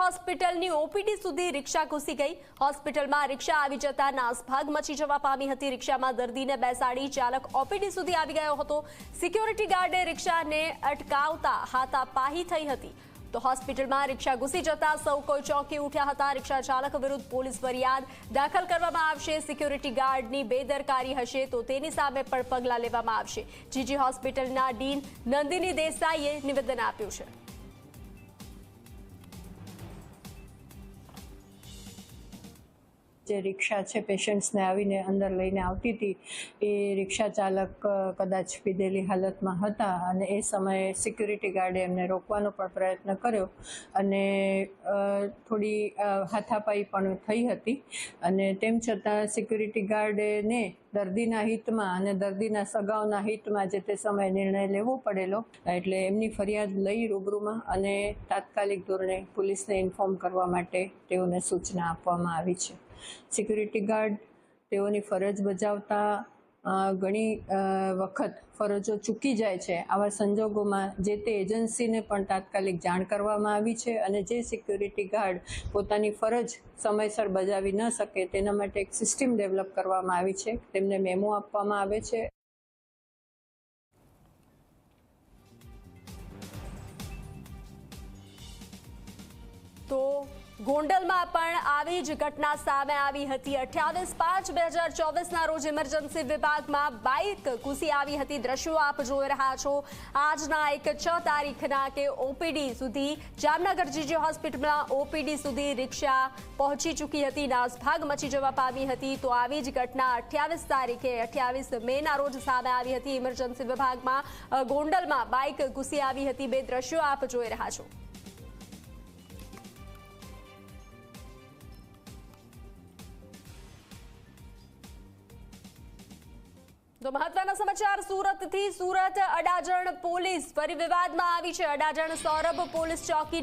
હોસ્પિટલની ઓપીડી સુધી રિક્ષા ઘૂસી ગઈ। હોસ્પિટલમાં રિક્ષા આવી જતા નાસભાગ મચી જવા પામી હતી। રિક્ષામાં દર્દીને બેસાડી ચાલક ઓપીડી સુધી આવી ગયો હતો। સિક્યોરિટી ગાર્ડે રિક્ષાને અટકાવતા હાથાપાઈ થઈ હતી। તો હોસ્પિટલમાં રિક્ષા ઘૂસી જતા સૌ કોઈ ચોંકી ઉઠ્યા હતા। રિક્ષા ચાલક વિરુદ્ધ પોલીસ ફરિયાદ દાખલ કરવામાં આવશે। સિક્યોરિટી ગાર્ડની બેદરકારી હશે તો તેની સામે પણ પગલાં લેવામાં આવશે। જીજી હોસ્પિટલના ડીન નંદિની દેસાઈએ નિવેદન આપ્યું છે। જે રિક્ષા છે પેશન્ટ્સને આવીને અંદર લઈને આવતી હતી એ રિક્ષા ચાલક કદાચ પીધેલી હાલતમાં હતા અને એ સમયે સિક્યુરિટી ગાર્ડે એમને રોકવાનો પણ પ્રયત્ન કર્યો અને થોડી હાથાપાઈ પણ થઈ હતી અને તેમ છતાં સિક્યુરિટી ગાર્ડને દર્દીના હિતમાં અને દર્દીના સગાઓના હિતમાં જે તે સમયે નિર્ણય લેવો પડેલો એટલે એમની ફરિયાદ લઈ રૂબરૂમાં અને તાત્કાલિક ધોરણે પોલીસને ઇન્ફોર્મ કરવા માટે તેઓને સૂચના આપવામાં આવી છે। સિક્યુરિટી ગાર્ડ તેઓની ફરજ બજાવતા ઘણી વખત ફરજો ચૂકી જાય છે। આવા સંજોગોમાં જે તે એજન્સીને પણ તાત્કાલિક જાણ કરવામાં આવી છે અને જે સિક્યુરિટી ગાર્ડ પોતાની ફરજ સમયસર બજાવી ન શકે તેના માટે એક સિસ્ટમ ડેવલપ કરવામાં આવી છે। તેમને મેમો આપવામાં આવે છે। તો ગોંડલમાં પણ આવી જ ઘટના સામે આવી હતી। 28/5/2024ના રોજ ઇમરજન્સી વિભાગમાં બાઇક ઘૂસી આવી હતી। દ્રશ્યો આપ જોઈ રહ્યા છો। આજના 6 તારીખના કે ઓપીડી સુધી જામનગર જીજી હોસ્પિટલમાં ઓપીડી સુધી રિક્ષા પહોંચી ચૂકી હતી। નાસભાગ મચી જવા પામી હતી। તો આવી જ ઘટના 28 તારીખે 28 મેના રોજ સામે આવી હતી। ઇમરજન્સી વિભાગમાં ગોંડલમાં બાઇક ઘૂસી આવી હતી। બે દ્રશ્યો આપ જોઈ રહ્યા છો। તો મહત્વના સમાચાર સુરતથી। સુરત અડાજણ પોલીસ ફરી વિવાદમાં આવી છે। અડાજણ સૌરભ પોલીસ ચોકી